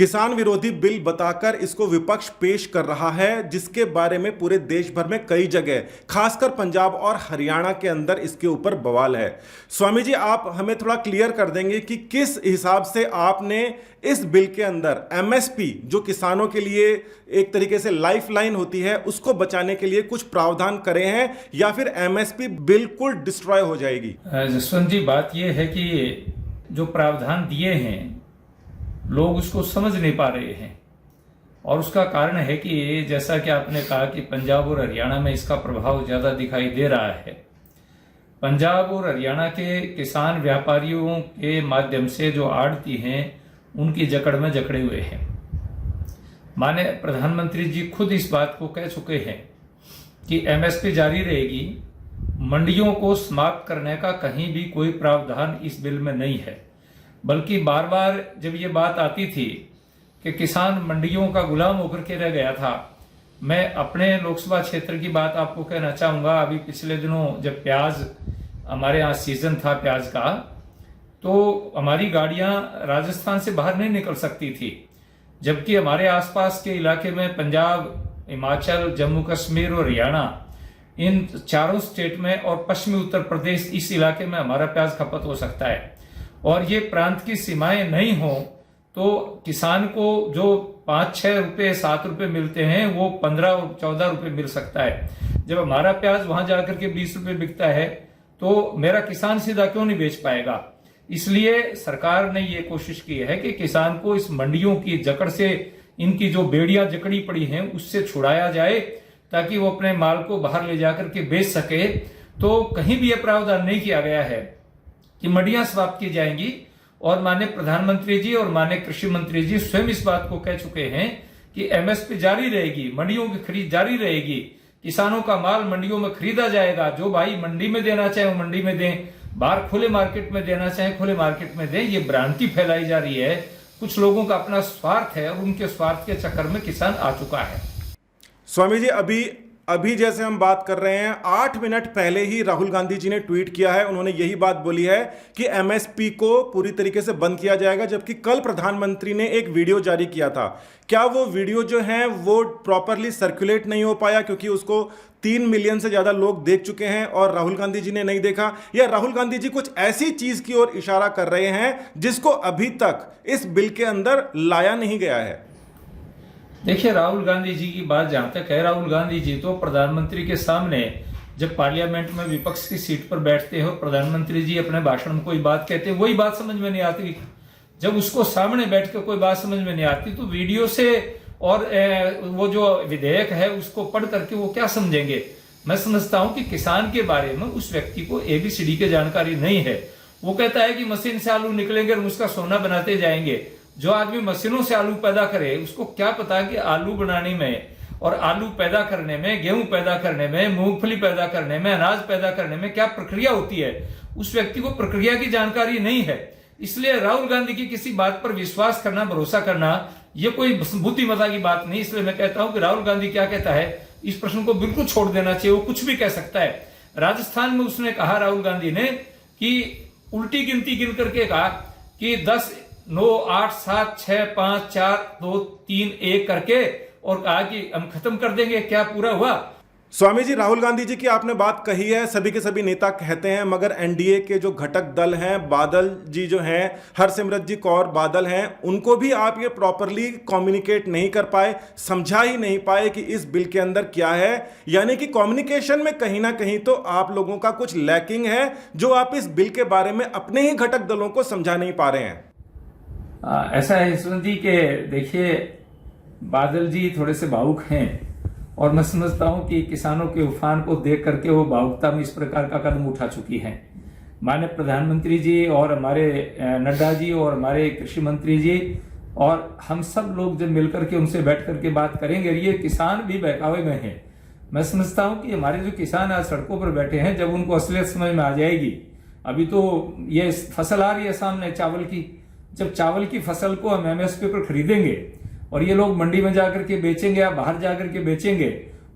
किसान विरोधी बिल बताकर इसको विपक्ष पेश कर रहा है, जिसके बारे में पूरे देश भर में कई जगह खासकर पंजाब और हरियाणा के अंदर इसके ऊपर बवाल है। स्वामी जी, आप हमें थोड़ा क्लियर कर देंगे कि किस हिसाब से आपने इस बिल के अंदर एमएसपी, जो किसानों के लिए एक तरीके से लाइफलाइन होती है, उसको बचाने के लिए कुछ प्रावधान करे हैं या फिर एमएसपी बिल्कुल डिस्ट्रॉय हो जाएगी? जसवंत जी, बात यह है कि जो प्रावधान दिए हैं लोग उसको समझ नहीं पा रहे हैं, और उसका कारण है कि जैसा कि आपने कहा कि पंजाब और हरियाणा में इसका प्रभाव ज्यादा दिखाई दे रहा है। पंजाब और हरियाणा के किसान व्यापारियों के माध्यम से जो आड़ती हैं उनकी जकड़ में जकड़े हुए हैं। माननीय प्रधानमंत्री जी खुद इस बात को कह चुके हैं कि एमएसपी जारी रहेगी, मंडियों को समाप्त करने का कहीं भी कोई प्रावधान इस बिल में नहीं है। बल्कि बार बार जब ये बात आती थी कि किसान मंडियों का गुलाम होकर के रह गया था, मैं अपने लोकसभा क्षेत्र की बात आपको कहना चाहूँगा। अभी पिछले दिनों जब प्याज हमारे यहाँ सीजन था प्याज का, तो हमारी गाड़ियाँ राजस्थान से बाहर नहीं निकल सकती थी, जबकि हमारे आसपास के इलाके में पंजाब, हिमाचल, जम्मू कश्मीर और हरियाणा, इन चारों स्टेट में और पश्चिमी उत्तर प्रदेश, इस इलाके में हमारा प्याज खपत हो सकता है। और ये प्रांत की सीमाएं नहीं हो तो किसान को जो 5-6 रुपए 7 रुपए मिलते हैं वो 15 और 14 रुपए मिल सकता है। जब हमारा प्याज वहां जाकर के 20 रुपए बिकता है तो मेरा किसान सीधा क्यों नहीं बेच पाएगा? इसलिए सरकार ने ये कोशिश की है कि किसान को इस मंडियों की जकड़ से, इनकी जो बेड़ियां जकड़ी पड़ी हैं उससे छुड़ाया जाए, ताकि वो अपने माल को बाहर ले जाकर के बेच सके। तो कहीं भी यह प्रावधान नहीं किया गया है कि मंडियां समाप्त की जाएंगी, और माननीय प्रधानमंत्री जी और माननीय कृषि मंत्री जी स्वयं इस बात को कह चुके हैं कि एमएसपी जारी रहेगी, मंडियों की खरीद जारी रहेगी, किसानों का माल मंडियों में खरीदा जाएगा। जो भाई मंडी में देना चाहे वो मंडी में दें, बाहर खुले मार्केट में देना चाहे खुले मार्केट में दें। ये भ्रांति फैलाई जा रही है, कुछ लोगों का अपना स्वार्थ है और उनके स्वार्थ के चक्कर में किसान आ चुका है। स्वामी जी, अभी जैसे हम बात कर रहे हैं, 8 मिनट पहले ही राहुल गांधी जी ने ट्वीट किया है, उन्होंने यही बात बोली है कि एमएसपी को पूरी तरीके से बंद किया जाएगा। जबकि कल प्रधानमंत्री ने एक वीडियो जारी किया था। क्या वो वीडियो जो है वो प्रॉपरली सर्कुलेट नहीं हो पाया क्योंकि उसको 3 मिलियन से ज्यादा लोग देख चुके हैं और राहुल गांधी जी ने नहीं देखा, या राहुल गांधी जी कुछ ऐसी चीज की ओर इशारा कर रहे हैं जिसको अभी तक इस बिल के अंदर लाया नहीं गया है? देखिए, राहुल गांधी जी की बात जहां तक है, राहुल गांधी जी तो प्रधानमंत्री के सामने जब पार्लियामेंट में विपक्ष की सीट पर बैठते हैं और प्रधानमंत्री जी अपने भाषण में कोई बात कहते हैं, वही बात समझ में नहीं आती। जब उसको सामने बैठ कर कोई बात समझ में नहीं आती तो वीडियो से और वो जो विधेयक है उसको पढ़ करके वो क्या समझेंगे? मैं समझता हूं कि किसान के बारे में उस व्यक्ति को ABCD की जानकारी नहीं है। वो कहता है कि मशीन से आलू निकलेंगे और उसका सोना बनाते जाएंगे। जो आदमी मशीनों से आलू पैदा करे उसको क्या पता कि आलू बनाने में और आलू पैदा करने में, गेहूं पैदा करने में, मूंगफली पैदा करने में, अनाज पैदा करने में क्या प्रक्रिया होती है। उस व्यक्ति को प्रक्रिया की जानकारी नहीं है। इसलिए राहुल गांधी की किसी बात पर विश्वास करना, भरोसा करना, ये कोई बुद्धिमत्ता की बात नहीं। इसलिए मैं कहता हूं कि राहुल गांधी क्या कहता है इस प्रश्न को बिल्कुल छोड़ देना चाहिए। वो कुछ भी कह सकता है। राजस्थान में उसने कहा, राहुल गांधी ने, कि उल्टी गिनती गिन करके कहा कि 10, 9, 8, 7, 6, 5, 4, 2, 3, 1 करके, और कहा कि हम खत्म कर देंगे। क्या पूरा हुआ? स्वामी जी, राहुल गांधी जी की आपने बात कही है, सभी के सभी नेता कहते हैं, मगर एनडीए के जो घटक दल हैं, बादल जी जो हैं, हरसिमरत जी कौर बादल हैं, उनको भी आप ये प्रॉपरली कम्युनिकेट नहीं कर पाए, समझा ही नहीं पाए कि इस बिल के अंदर क्या है। यानी कि कम्युनिकेशन में कहीं ना कहीं तो आप लोगों का कुछ लैकिंग है, जो आप इस बिल के बारे में अपने ही घटक दलों को समझा नहीं पा रहे हैं। ऐसा है यशवंत जी के देखिए, बादल जी थोड़े से भावुक हैं, और मैं समझता हूं कि किसानों के उफान को देख करके वो भावुकता में इस प्रकार का कदम उठा चुकी हैं। माननीय प्रधानमंत्री जी और हमारे नड्डा जी और हमारे कृषि मंत्री जी और हम सब लोग जब मिलकर के उनसे बैठ करके बात करेंगे, ये किसान भी बहकावे में है। मैं समझता हूं कि हमारे जो किसान आज सड़कों पर बैठे हैं, जब उनको असलियत समझ में आ जाएगी, अभी तो ये फसल आ रही है सामने चावल की, जब चावल की फसल को हम एमएसपी पर खरीदेंगे और ये लोग मंडी में जाकर के बेचेंगे या बाहर जाकर के बेचेंगे,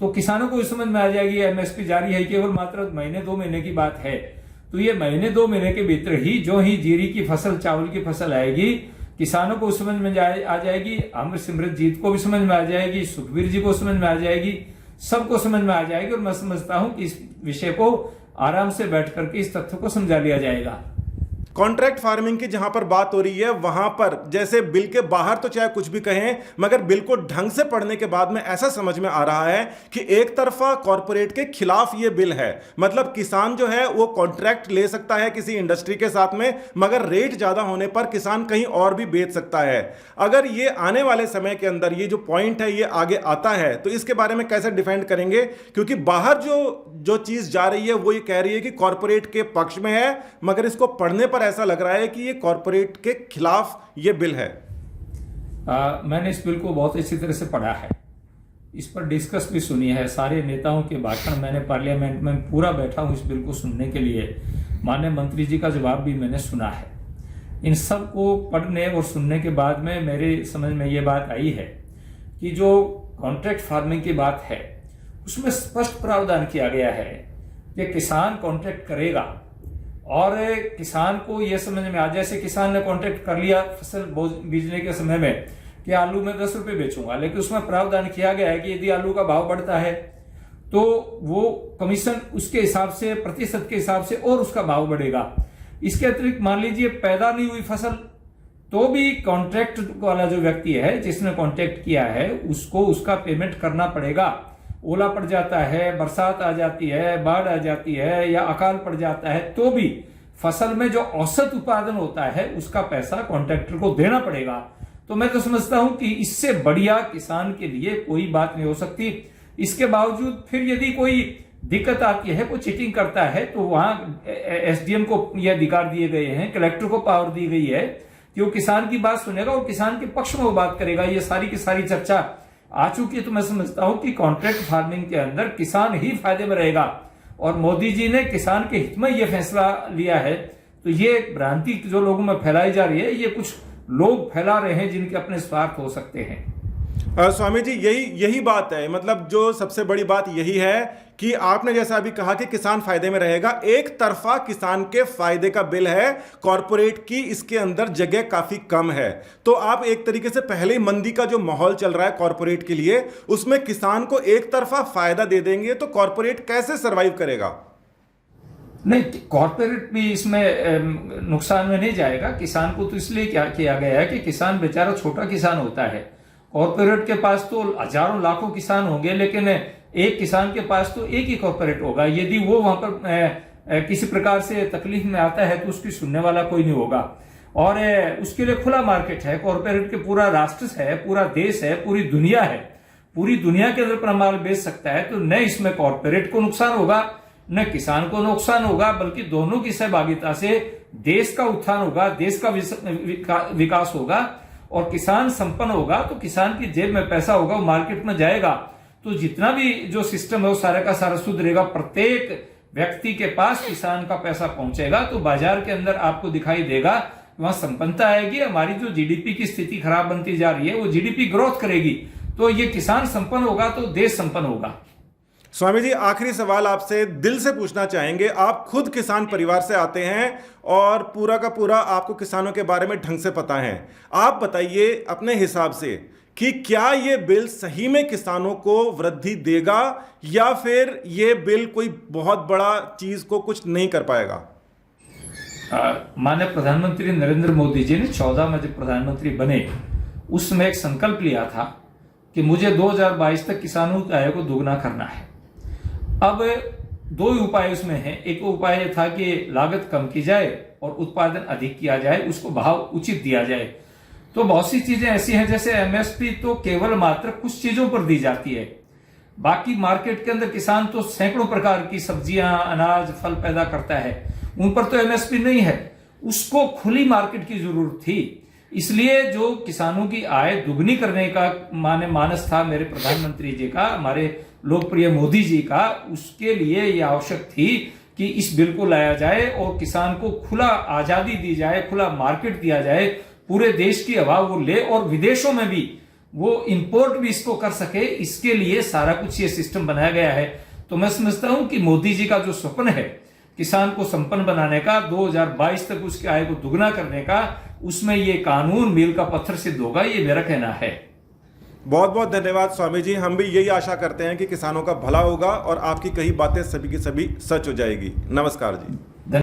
तो किसानों को समझ में आ जाएगी एमएसपी जारी है, केवल मात्र महीने 2 महीने की बात है। तो ये महीने 2 महीने के भीतर ही जो ही जीरी की फसल, चावल की फसल आएगी, किसानों को समझ में आ जाएगी, अमरसिमरत जीत को भी समझ में आ जाएगी, सुखबीर जी को समझ में आ जाएगी, सबको समझ में आ जाएगी। और मैं समझता हूं कि इस विषय को आराम से बैठ करके इस तथ्य को समझा लिया जाएगा। कॉन्ट्रैक्ट फार्मिंग की जहां पर बात हो रही है वहां पर जैसे बिल के बाहर तो चाहे कुछ भी कहें, मगर बिल को ढंग से पढ़ने के बाद में ऐसा समझ में आ रहा है कि एक तरफा कॉरपोरेट के खिलाफ ये बिल है। मतलब किसान जो है वो कॉन्ट्रैक्ट ले सकता है किसी इंडस्ट्री के साथ में, मगर रेट ज्यादा होने पर किसान कहीं और भी बेच सकता है। अगर ये आने वाले समय के अंदर ये जो पॉइंट है ये आगे आता है तो इसके बारे में कैसे डिफेंड करेंगे? क्योंकि बाहर जो चीज जा रही है वो ये कह रही है कि कॉरपोरेट के पक्ष में है, मगर इसको पढ़ने पर ऐसा लग रहा है कि ये कॉरपोरेट के खिलाफ ये बिल है। मैंने इस बिल को बहुत अच्छी तरह से पढ़ा है, इस पर डिस्कस भी सुनी है, सारे नेताओं के भाषण मैंने पार्लियामेंट में पूरा बैठा हूं इस बिल को सुनने के लिए। माननीय मंत्री जी का जवाब भी मैंने सुना है। इन सब को पढ़ने और सुनने के बाद में मेरे समझ में ये बात आई है कि जो कॉन्ट्रैक्ट फार्मिंग की बात है उसमें स्पष्ट प्रावधान किया गया है कि किसान कॉन्ट्रैक्ट करेगा और किसान को यह समझ में आ जाए, जैसे किसान ने कॉन्ट्रैक्ट कर लिया फसल बीजने के समय में कि आलू में 10 रुपए बेचूंगा, लेकिन उसमें प्रावधान किया गया है कि यदि आलू का भाव बढ़ता है तो वो कमीशन उसके हिसाब से प्रतिशत के हिसाब से और उसका भाव बढ़ेगा। इसके अतिरिक्त मान लीजिए पैदा नहीं हुई फसल तो भी कॉन्ट्रैक्ट वाला जो व्यक्ति है जिसने कॉन्ट्रैक्ट किया है उसको उसका पेमेंट करना पड़ेगा। ओला पड़ जाता है, बरसात आ जाती है, बाढ़ आ जाती है या अकाल पड़ जाता है तो भी फसल में जो औसत उत्पादन होता है उसका पैसा कॉन्ट्रैक्टर को देना पड़ेगा। तो मैं तो समझता हूं कि इससे बढ़िया किसान के लिए कोई बात नहीं हो सकती। इसके बावजूद फिर यदि कोई दिक्कत आती है, कोई चीटिंग करता है तो वहां एसडीएम को यह अधिकार दिए गए हैं, कलेक्टर को पावर दी गई है कि वो किसान की बात सुनेगा और किसान के पक्ष में वो बात करेगा। ये सारी की सारी चर्चा आ चुकी है। तो मैं समझता हूं कि कॉन्ट्रैक्ट फार्मिंग के अंदर किसान ही फायदे में रहेगा और मोदी जी ने किसान के हित में यह फैसला लिया है। तो ये भ्रांति जो लोगों में फैलाई जा रही है ये कुछ लोग फैला रहे हैं जिनके अपने स्वार्थ हो सकते हैं। स्वामी जी यही बात है, मतलब जो सबसे बड़ी बात यही है कि आपने जैसा अभी कहा कि किसान फायदे में रहेगा, एक तरफा किसान के फायदे का बिल है, कॉरपोरेट की इसके अंदर जगह काफी कम है। तो आप एक तरीके से पहले मंदी का जो माहौल चल रहा है कॉरपोरेट के लिए उसमें किसान को एक तरफा फायदा दे देंगे तो कॉरपोरेट कैसे सरवाइव करेगा? नहीं, कॉर्पोरेट भी इसमें नुकसान में नहीं जाएगा। किसान को तो इसलिए क्या किया गया है कि किसान बेचारा छोटा किसान होता है। कॉर्पोरेट के पास तो हजारों लाखों किसान होंगे लेकिन एक किसान के पास तो एक ही कॉर्पोरेट होगा। यदि वो वहां पर किसी प्रकार से तकलीफ में आता है तो उसकी सुनने वाला कोई नहीं होगा और उसके लिए खुला मार्केट है। कॉर्पोरेट के पूरा राष्ट्र है, पूरा देश है, पूरी दुनिया है, पूरी दुनिया के अंदर अपना माल बेच सकता है। तो न इसमें कॉर्पोरेट को नुकसान होगा न किसान को नुकसान होगा, बल्कि दोनों की सहभागिता से देश का उत्थान होगा, देश का विकास होगा और किसान संपन्न होगा। तो किसान की जेब में पैसा होगा, वो मार्केट में जाएगा तो जितना भी जो सिस्टम है वो सारा का सारा सुधरेगा, प्रत्येक व्यक्ति के पास किसान का पैसा पहुंचेगा। तो बाजार के अंदर आपको दिखाई देगा वहां संपन्नता आएगी। हमारी जो जीडीपी की स्थिति खराब बनती जा रही है वो जीडीपी ग्रोथ करेगी। तो ये किसान संपन्न होगा तो देश संपन्न होगा। स्वामी जी, आखिरी सवाल आपसे दिल से पूछना चाहेंगे। आप खुद किसान परिवार से आते हैं और पूरा का पूरा आपको किसानों के बारे में ढंग से पता है। आप बताइए अपने हिसाब से कि क्या ये बिल सही में किसानों को वृद्धि देगा या फिर ये बिल कोई बहुत बड़ा चीज को कुछ नहीं कर पाएगा? माननीय प्रधानमंत्री नरेंद्र मोदी जी ने 14 में जब प्रधानमंत्री बने उसमें एक संकल्प लिया था कि मुझे 2022 तक किसानों की आय को दोगुना करना है। अब दो ही उपाय उसमें हैं। एक उपाय यह था कि लागत कम की जाए और उत्पादन अधिक किया जाए, उसको भाव उचित दिया जाए। तो बहुत सी चीजें ऐसी हैं जैसे एमएसपी तो केवल मात्र कुछ चीजों पर दी जाती है, बाकी मार्केट के अंदर किसान तो सैकड़ों प्रकार की सब्जियां, अनाज, फल पैदा करता है, उन पर तो एमएसपी नहीं है। उसको खुली मार्केट की जरूरत थी। इसलिए जो किसानों की आय दुगनी करने का मानस था मेरे प्रधानमंत्री जी का, हमारे लोकप्रिय मोदी जी का, उसके लिए यह आवश्यक थी कि इस बिल को लाया जाए और किसान को खुला आजादी दी जाए, खुला मार्केट दिया जाए, पूरे देश की हवा वो ले और विदेशों में भी वो इंपोर्ट भी इसको कर सके। इसके लिए सारा कुछ ये सिस्टम बनाया गया है। तो मैं समझता हूं कि मोदी जी का जो स्वप्न है किसान को संपन्न बनाने का, 2022 तक उसकी आय को दुगना करने का, उसमें ये कानून मील का पत्थर सिद्ध होगा, ये मेरा कहना है। बहुत बहुत धन्यवाद स्वामी जी। हम भी यही आशा करते हैं कि किसानों का भला होगा और आपकी कही बातें सभी की सभी सच हो जाएगी। नमस्कार जी।